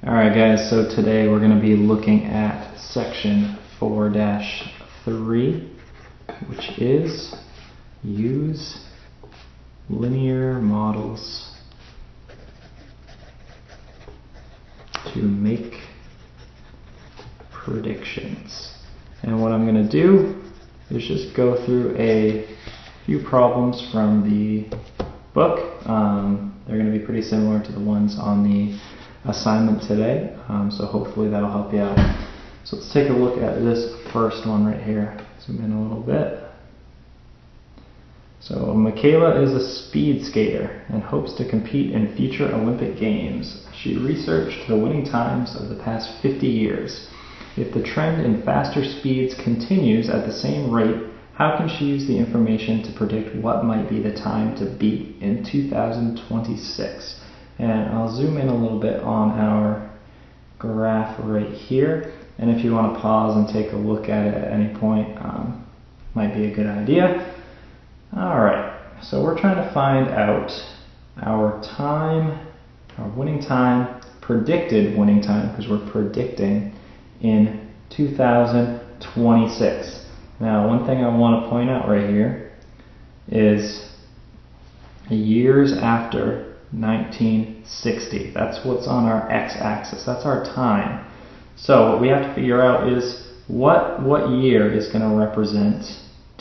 Alright guys, so today we're going to be looking at section 4-3, which is use linear models to make predictions. And what I'm going to do is just go through a few problems from the book. They're going to be pretty similar to the ones on the assignment today, so hopefully that'll help you out. So let's take a look at this first one right here. Zoom in a little bit. So Michaela is a speed skater and hopes to compete in future Olympic Games. She researched the winning times of the past 50 years. If the trend in faster speeds continues at the same rate, how can she use the information to predict what might be the time to beat in 2026? And I'll zoom in a little bit on our graph right here. And if you want to pause and take a look at it at any point, might be a good idea. Alright, so we're trying to find out our time, our winning time, predicted winning time, because we're predicting in 2026. Now, one thing I want to point out right here is years after 1960. That's what's on our x-axis. That's our time. So what we have to figure out is what year is going to represent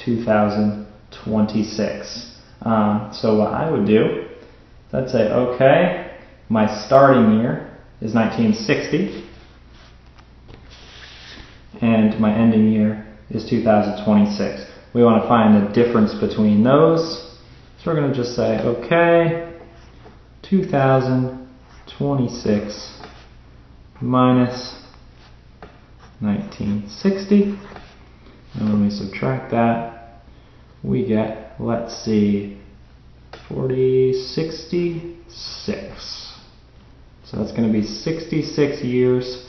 2026. So what I would do is I'd say, okay, my starting year is 1960 and my ending year is 2026. We want to find the difference between those. So we're going to just say, okay, 2026 minus 1960, and when we subtract that, we get, let's see, 66. So that's going to be 66 years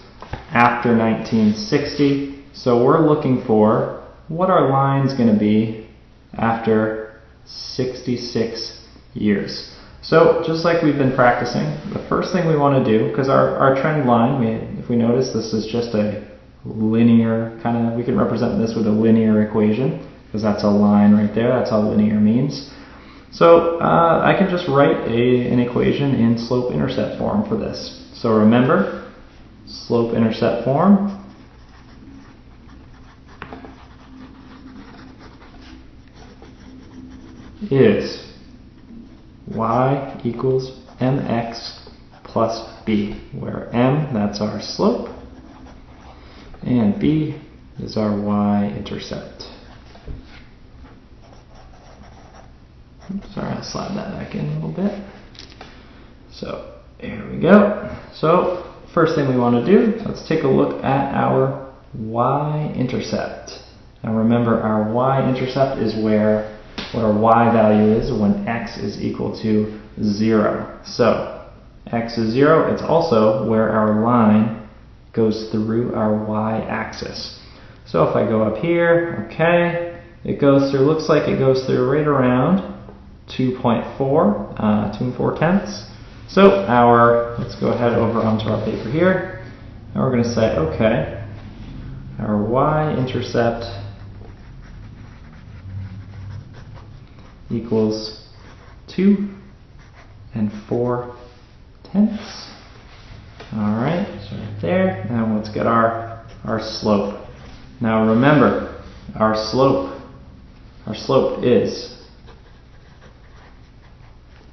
after 1960. So we're looking for what our line's going to be after 66 years. So just like we've been practicing, the first thing we want to do, because our trend line, if we notice, this is just a linear kind of, we can represent this with a linear equation, because that's a line right there. That's all linear means. So I can just write an equation in slope-intercept form for this. So remember, slope-intercept form is y equals mx plus b, where m, that's our slope, and b is our y-intercept. Sorry, I'll slide that back in a little bit. So there we go. So first thing we want to do, let's take a look at our y-intercept. Now remember, our y-intercept is where what our y value is when x is equal to 0. So x is 0. It's also where our line goes through our y-axis. So if I go up here, okay, it goes through, looks like it goes through right around 2.4, 2 4/10. So let's go ahead over onto our paper here, and we're going to say, okay, our y-intercept equals 2 4/10. Alright, so right there. Now let's get our slope. Now remember, our slope is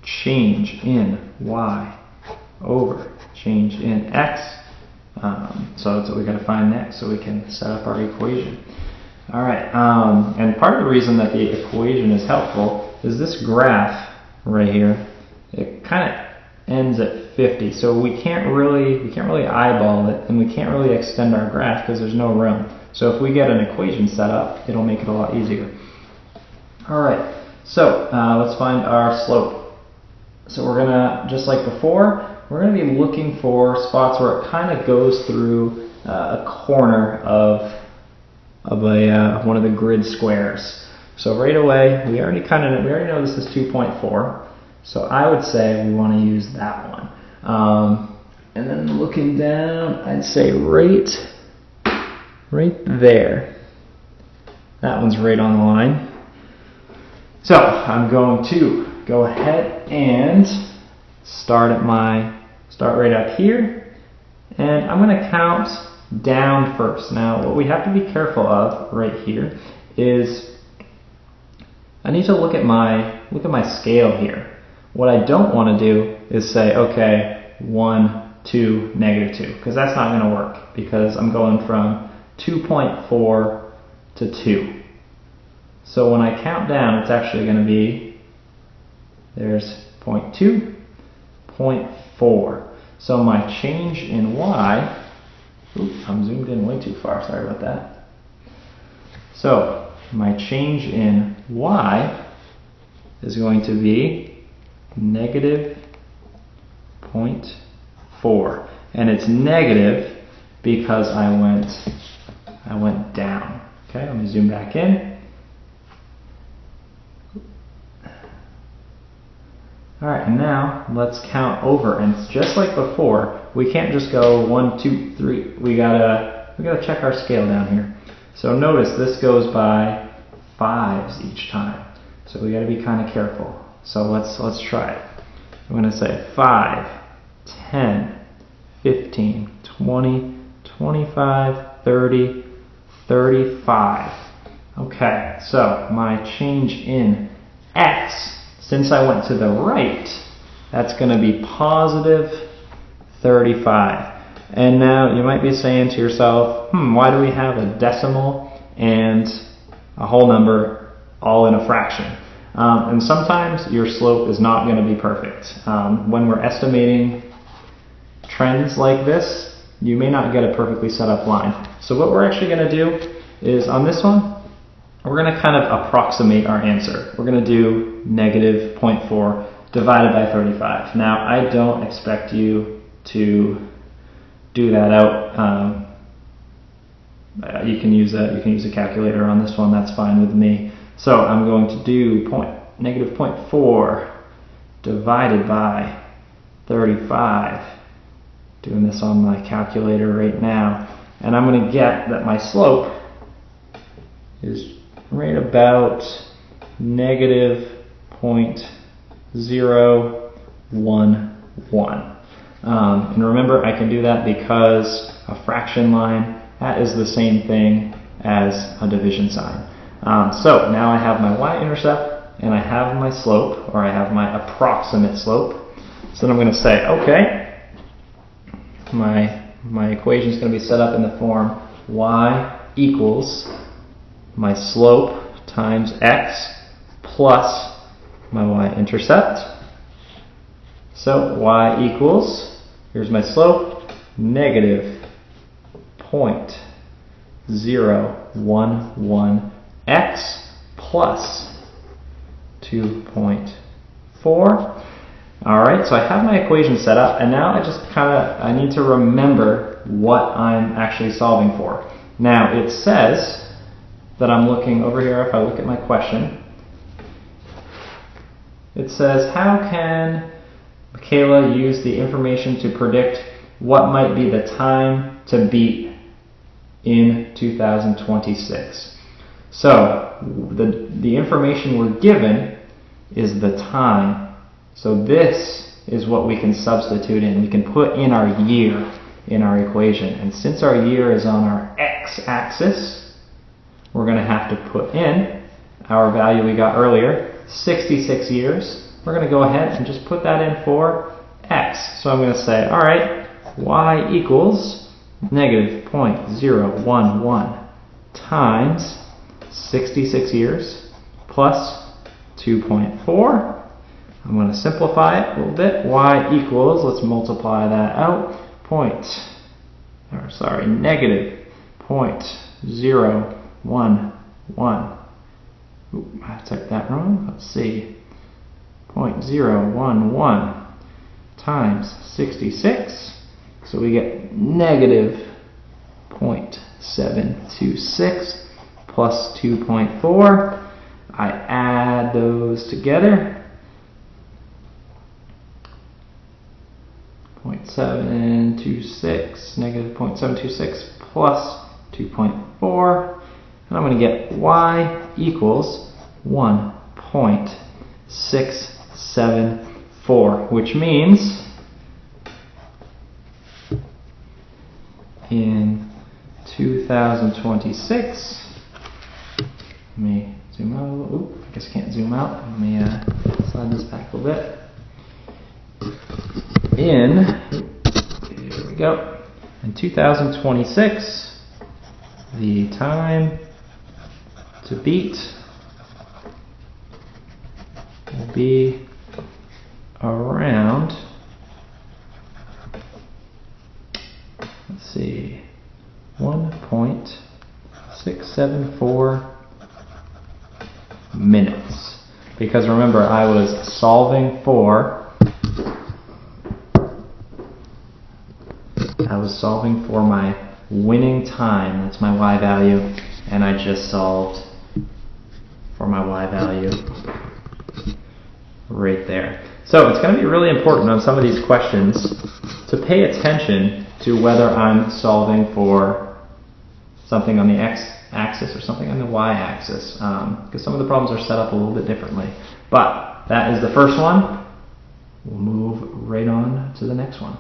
change in y over change in x. So that's what we got to find next, so we can set up our equation. Alright, and part of the reason that the equation is helpful is this graph right here, it kind of ends at 50, so we can't really eyeball it, and we can't really extend our graph because there's no room. So if we get an equation set up, it'll make it a lot easier. Alright, so let's find our slope. So we're going to, just like before, we're going to be looking for spots where it kind of goes through a corner of one of the grid squares. So right away, we already know this is 2.4. So I would say we want to use that one. And then look looking down, I'd say right there. That one's right on the line. So I'm going to go ahead and start right up here, and I'm going to count down first. Now what we have to be careful of right here is I need to look at my scale here. What I don't want to do is say, okay, 1, 2, -2, because that's not going to work, because I'm going from 2.4 to 2. So when I count down, it's actually going to be, there's 0.2, 0.4. So my change in y, oops, I'm zoomed in way too far, sorry about that. So my change in y is going to be -0.4. And it's negative because I went down. Okay, let me zoom back in. Alright, and now let's count over, and it's just like before, we can't just go 1, 2, 3, we gotta check our scale down here. So notice this goes by 5s each time, so we gotta be kind of careful. So let's try it. I'm gonna say 5, 10, 15, 20, 25, 30, 35. Okay, so my change in x, since I went to the right, that's going to be positive 35. And now you might be saying to yourself, why do we have a decimal and a whole number all in a fraction? And sometimes your slope is not going to be perfect. When we're estimating trends like this, you may not get a perfectly set up line. So what we're actually going to do is on this one, we're going to kind of approximate our answer. We're going to do -0.4 divided by 35. Now, I don't expect you to do that out. You can use a calculator on this one. That's fine with me. So I'm going to do -0.4 divided by 35. Doing this on my calculator right now, and I'm going to get that my slope is right about -0.011. And remember, I can do that because a fraction line, that is the same thing as a division sign. So now I have my y-intercept and I have my slope, or I have my approximate slope. So then I'm going to say, okay, my equation is going to be set up in the form y equals my slope times x plus my y-intercept. So y equals, here's my slope, -0.011x plus 2.4. Alright, so I have my equation set up, and now I need to remember what I'm actually solving for. Now it says that I'm looking over here, if I look at my question, it says, how can Michaela use the information to predict what might be the time to beat in 2026? So the information we're given is the time. So this is what we can substitute in. We can put in our year in our equation. And since our year is on our x-axis, we're going to have to put in our value we got earlier, 66 years. We're going to go ahead and just put that in for x. So I'm going to say, all right, y equals -0.011 times 66 years plus 2.4. I'm going to simplify it a little bit. Y equals, let's multiply that out, -0.011. Oop, I typed that wrong. Let's see. 0.011 times 66. So we get -0.726 plus 2.4. I add those together. 0.726, negative 0.726 plus 2.4, and I'm going to get y equals 1.674, which means in 2026, let me zoom out a little. Oop, I guess I can't zoom out. Let me slide this back a little bit. Here we go. In 2026, the time to beat will be around, let's see, 1.674 minutes. Because remember, I was solving for my winning time. That's my y value, and I just solved for my y value right there. So it's going to be really important on some of these questions to pay attention to whether I'm solving for something on the x-axis or something on the y-axis, because some of the problems are set up a little bit differently. But that is the first one. We'll move right on to the next one.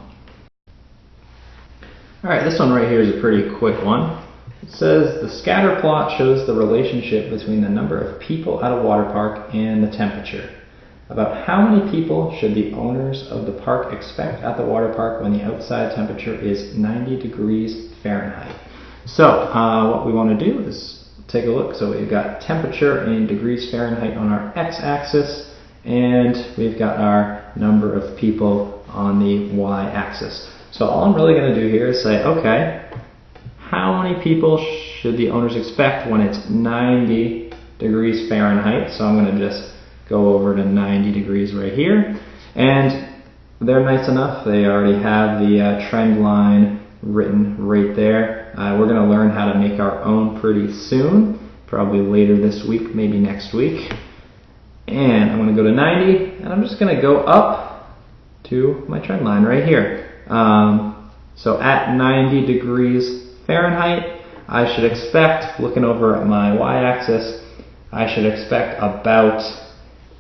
Alright, this one right here is a pretty quick one. It says the scatter plot shows the relationship between the number of people at a water park and the temperature. About how many people should the owners of the park expect at the water park when the outside temperature is 90 degrees Fahrenheit? So what we want to do is take a look. So we've got temperature in degrees Fahrenheit on our x-axis, and we've got our number of people on the y-axis. So all I'm really going to do here is say, okay, how many people should the owners expect when it's 90 degrees Fahrenheit? So I'm going to just go over to 90 degrees right here. And they're nice enough. They already have the trend line written right there. We're going to learn how to make our own pretty soon, probably later this week, maybe next week. And I'm going to go to 90, and I'm just going to go up to my trend line right here. So at 90 degrees Fahrenheit, I should expect, looking over at my y-axis, I should expect about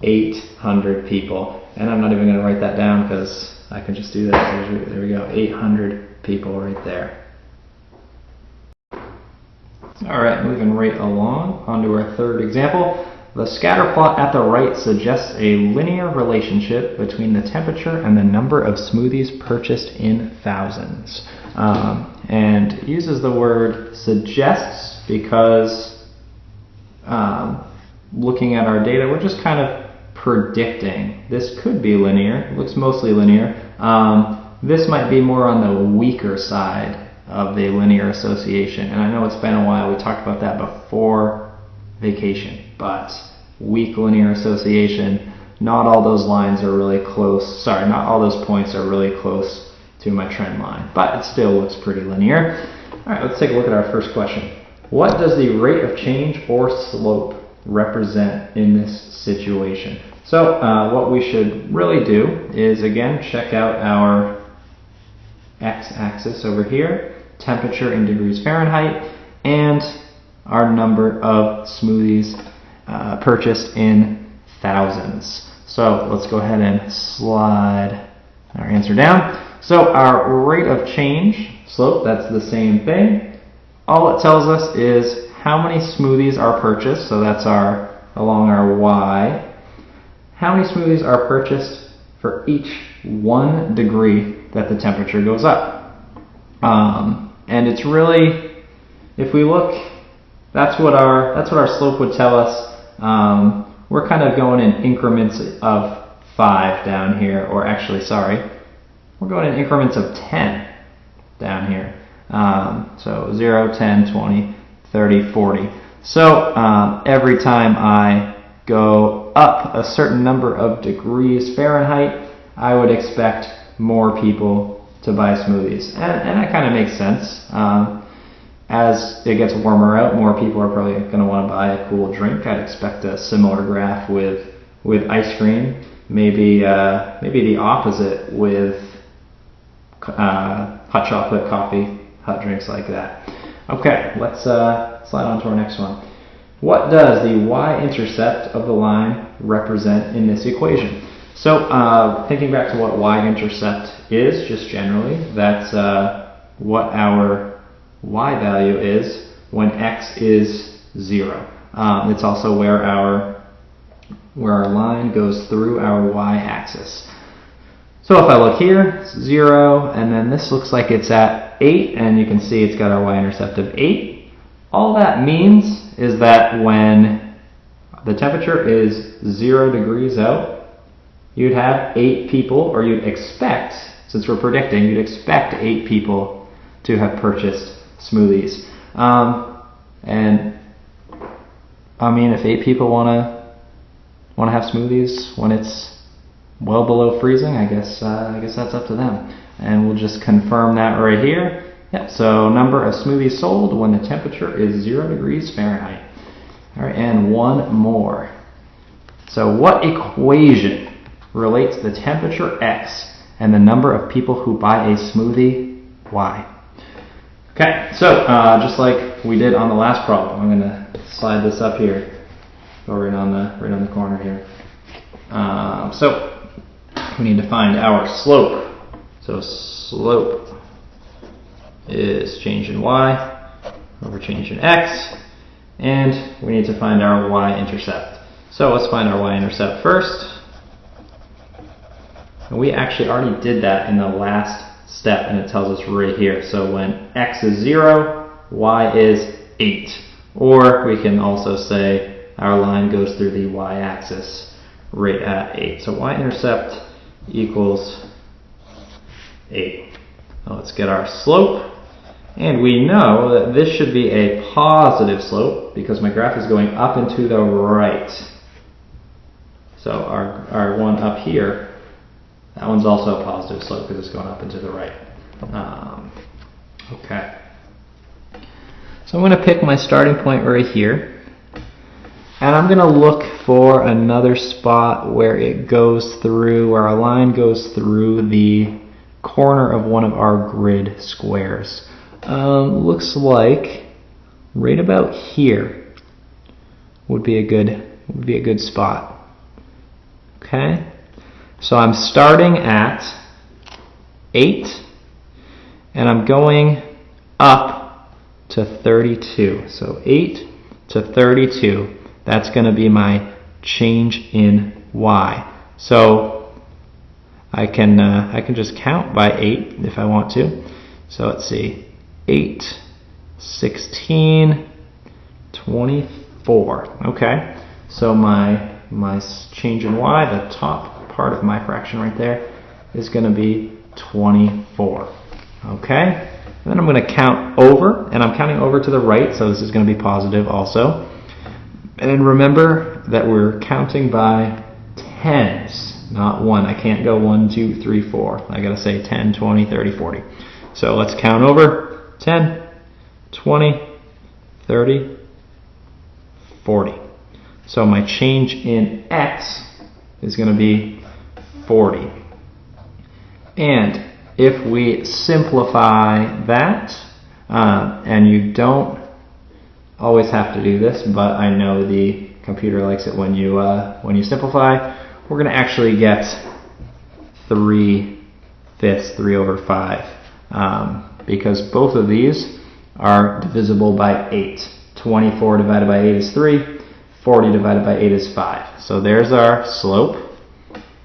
800 people. And I'm not even going to write that down because I can just do that. There we go, 800 people right there. Alright, moving right along onto our third example. The scatter plot at the right suggests a linear relationship between the temperature and the number of smoothies purchased in thousands. And it uses the word suggests because looking at our data, we're just kind of predicting. This could be linear. It looks mostly linear. This might be more on the weaker side of the linear association. And I know it's been a while. We talked about that before vacation. But weak linear association, not all those lines are really close. Sorry, not all those points are really close to my trend line. But it still looks pretty linear. All right, let's take a look at our first question. What does the rate of change or slope represent in this situation? So what we should really do is, again, check out our x-axis over here, temperature in degrees Fahrenheit, and our number of smoothies purchased in thousands. So let's go ahead and slide our answer down. So our rate of change, slope, that's the same thing. All it tells us is how many smoothies are purchased, so that's along our y. How many smoothies are purchased for each 1 degree that the temperature goes up. And it's really, if we look, that's what our slope would tell us. We're kind of going in increments of 5 down here, or actually, sorry, we're going in increments of 10 down here. So 0, 10, 20, 30, 40. So every time I go up a certain number of degrees Fahrenheit, I would expect more people to buy smoothies. And that kind of makes sense. As it gets warmer out, more people are probably going to want to buy a cool drink. I'd expect a similar graph with ice cream. Maybe the opposite with hot chocolate, coffee, hot drinks like that. Okay, let's slide on to our next one. What does the y-intercept of the line represent in this equation? So thinking back to what y-intercept is, just generally, that's what our y value is when x is 0. It's also where our line goes through our y-axis. So if I look here, it's 0, and then this looks like it's at 8, and you can see it's got our y-intercept of 8. All that means is that when the temperature is 0 degrees out, you'd have 8 people, or you'd expect, since we're predicting, you'd expect 8 people to have purchased smoothies. And I mean, if 8 people want to have smoothies when it's well below freezing, I guess that's up to them. And we'll just confirm that right here. Yep. So number of smoothies sold when the temperature is 0 degrees Fahrenheit. All right, and one more. So what equation relates the temperature x and the number of people who buy a smoothie y? Okay, so just like we did on the last problem, I'm going to slide this up here, go right on the corner here. So we need to find our slope. So slope is change in y over change in x, and we need to find our y-intercept. So let's find our y-intercept first. And we actually already did that in the last step, and it tells us right here. So when x is 0, y is 8. Or we can also say our line goes through the y-axis right at 8. So y-intercept equals 8. Now let's get our slope. And we know that this should be a positive slope because my graph is going up and to the right. So our one up here, that one's also a positive slope because it's going up and to the right. Okay. So I'm going to pick my starting point right here. And I'm going to look for another spot where it goes through, where our line goes through the corner of one of our grid squares. Looks like right about here would be a good spot. Okay, so I'm starting at 8 and I'm going up to 32. So 8 to 32. That's going to be my change in y. So I can just count by 8 if I want to. So let's see. 8, 16, 24. Okay, so my change in y, the top part of my fraction right there, is going to be 24. Okay, and then I'm going to count over, and I'm counting over to the right, so this is going to be positive also. And remember that we're counting by tens, not 1. I can't go 1, 2, 3, 4. I got to say 10, 20, 30, 40. So let's count over. 10, 20, 30, 40. So my change in x is going to be 40. And if we simplify that, and you don't always have to do this, but I know the computer likes it when you simplify, we're going to actually get 3/5, 3 over 5. Because both of these are divisible by 8. 24 divided by 8 is 3. 40 divided by 8 is 5. So there's our slope.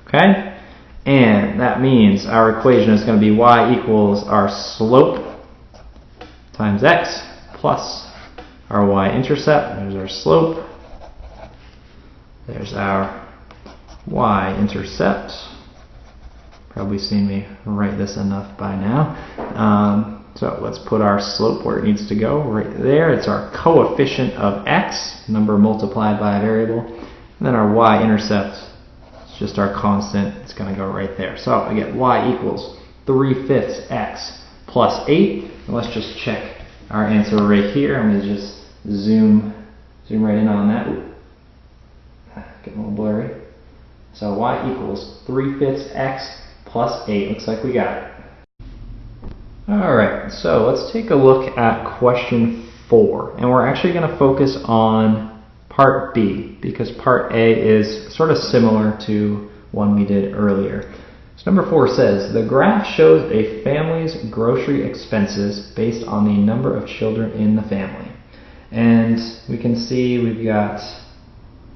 Okay? And that means our equation is going to be y equals our slope times x plus our y-intercept. There's our slope. There's our y-intercept. Probably seen me write this enough by now. So let's put our slope where it needs to go, right there. It's our coefficient of x, number multiplied by a variable. And then our y-intercept, it's just our constant. It's going to go right there. So I get y equals 3/5 x plus 8. And let's just check our answer right here. I'm going to just zoom right in on that. Ooh. Get a little blurry. So y equals 3/5 x plus 8. Looks like we got it. Alright, so let's take a look at question 4. And we're actually going to focus on part B, because part A is sort of similar to one we did earlier. So number 4 says, the graph shows a family's grocery expenses based on the number of children in the family. And we can see we've got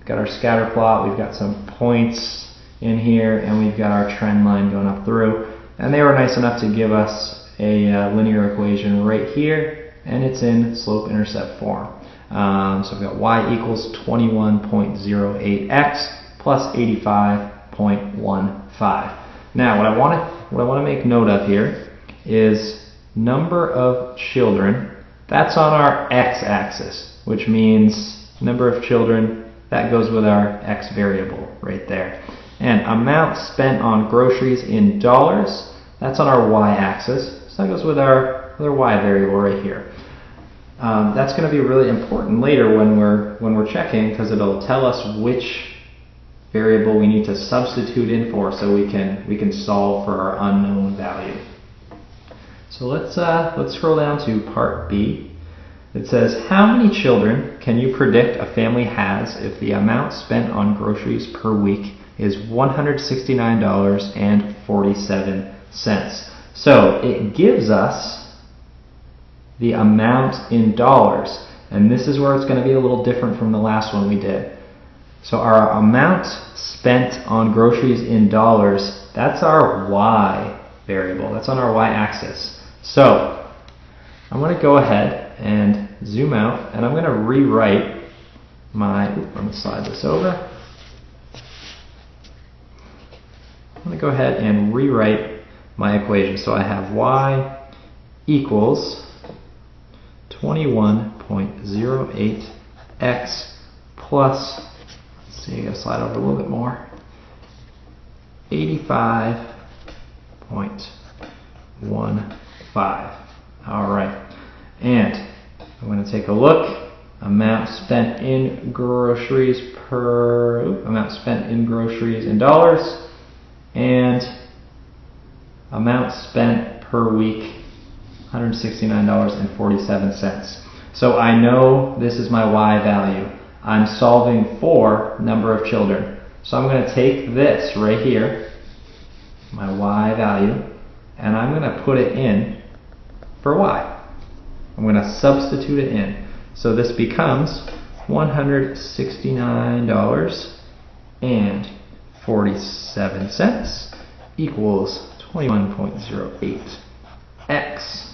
our scatter plot, we've got some points in here, and we've got our trend line going up through. And they were nice enough to give us a linear equation right here, and it's in slope-intercept form. So we've got y equals 21.08x plus 85.15. Now, what I want to make note of here is number of children. That's on our x-axis, which means number of children, that goes with our x variable right there. And amount spent on groceries in dollars, that's on our y-axis, so that goes with our y variable right here. That's going to be really important later when we're checking, because it'll tell us which variable we need to substitute in for, so we can solve for our unknown value. So let's scroll down to part B. It says, how many children can you predict a family has if the amount spent on groceries per week is $169.47? So it gives us the amount in dollars, and this is where it's going to be a little different from the last one we did. So our amount spent on groceries in dollars, that's our y variable, that's on our y-axis. So I'm going to go ahead and zoom out, and I'm going to rewrite let me slide this over. I'm going to go ahead and rewrite my equation. So I have y equals 21.08x plus, let's see, I gotta slide over a little bit more, 85.15. Alright, and I'm going to take a look. Amount spent in groceries in dollars, and amount spent per week, $169.47. So I know this is my y value. I'm solving for number of children. So I'm going to take this right here, my y value, and I'm going to put it in for y. I'm going to substitute it in. So this becomes $169.47 equals 21.08x.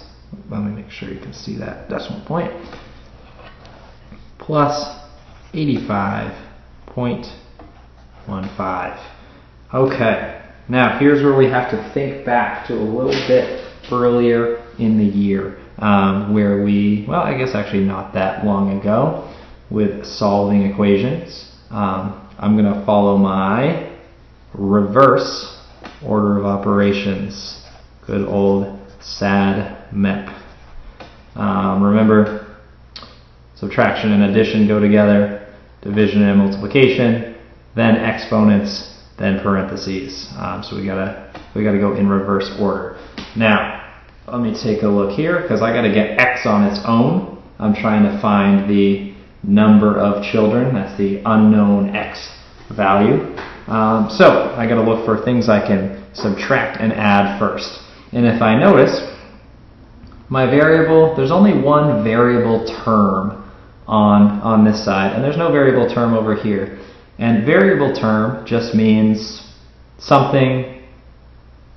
Let me make sure you can see that decimal point. Plus 85.15. Okay, now here's where we have to think back to a little bit earlier in the year, where I guess actually not that long ago, with solving equations. I'm going to follow my reverse order of operations. Good old SAD MEP. Remember, subtraction and addition go together, division and multiplication, then exponents, then parentheses. So we gotta go in reverse order. Now, let me take a look here, because I gotta get x on its own. I'm trying to find the number of children. That's the unknown x value. So I gotta look for things I can subtract and add first. And if I notice, my variable, there's only one variable term on this side, and there's no variable term over here. And variable term just means something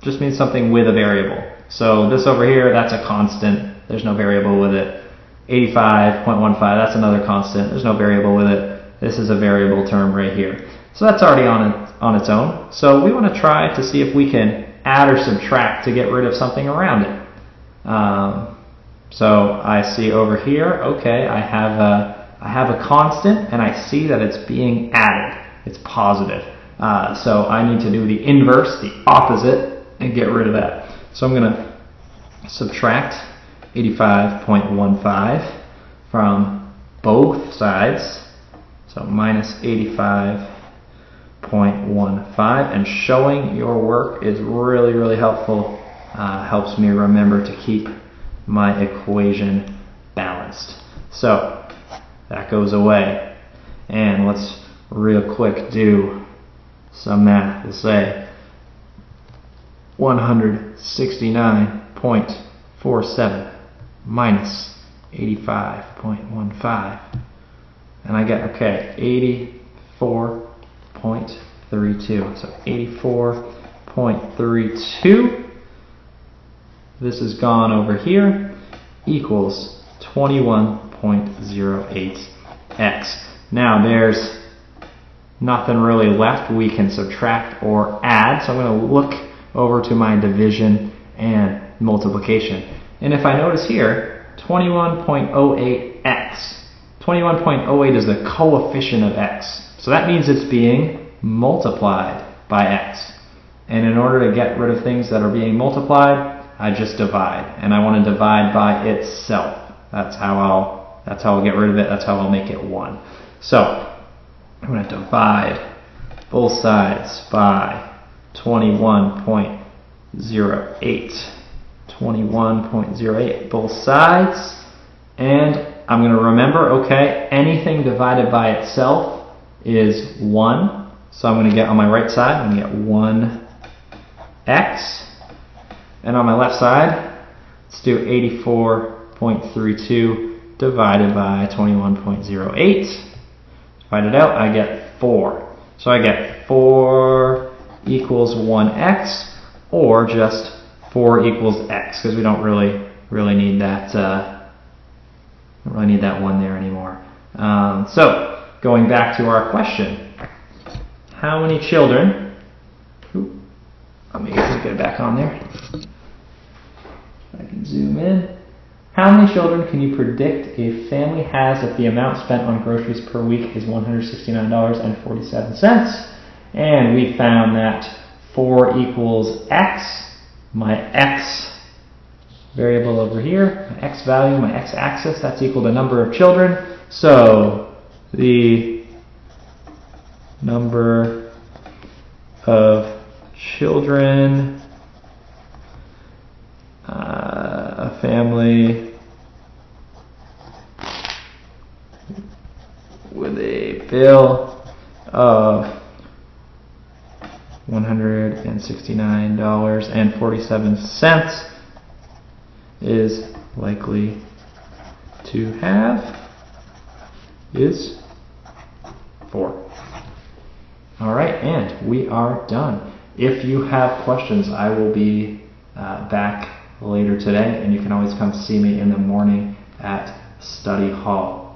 with a variable. So this over here, that's a constant. There's no variable with it. 85.15, that's another constant. There's no variable with it. This is a variable term right here. So that's already on its own. So we want to try to see if we can add or subtract to get rid of something around it. So I see over here, okay, I have a constant, and I see that it's being added. It's positive. So I need to do the inverse, the opposite, and get rid of that. So I'm going to subtract 85.15 from both sides. So minus 85.15, and showing your work is really, really helpful helps me remember to keep my equation balanced. So that goes away. And let's real quick do some math. We'll say 169.47 minus 85.15. And I get, okay, 84.32. So 84.32. This has gone over here, equals 21.08x. Now there's nothing really left we can subtract or add, so I'm going to look over to my division and multiplication. And if I notice here, 21.08x. 21.08 is the coefficient of x. So that means it's being multiplied by x. And in order to get rid of things that are being multiplied, I just divide. And I want to divide by itself. That's how I'll get rid of it. That's how I'll make it 1. So I'm going to divide both sides by 21.08. 21.08 both sides. And I'm going to remember, okay, anything divided by itself is 1. So I'm going to get on my right side, I'm going to get 1x. And on my left side, let's do 84.32 divided by 21.08. Divide it out, I get 4. So I get 4 equals 1x, or just 4 equals x, because we don't really need that. Don't really need that 1 there anymore. So going back to our question, how many children? Let me get it back on there. I can zoom in. How many children can you predict a family has if the amount spent on groceries per week is $169.47? And we found that 4 equals x. My x variable over here, my x value, my x-axis, that's equal to number of children. So the number of children a family with a bill of $169.47 is likely to have is 4. Alright, and we are done. If you have questions, I will be back later today, and you can always come see me in the morning at study hall.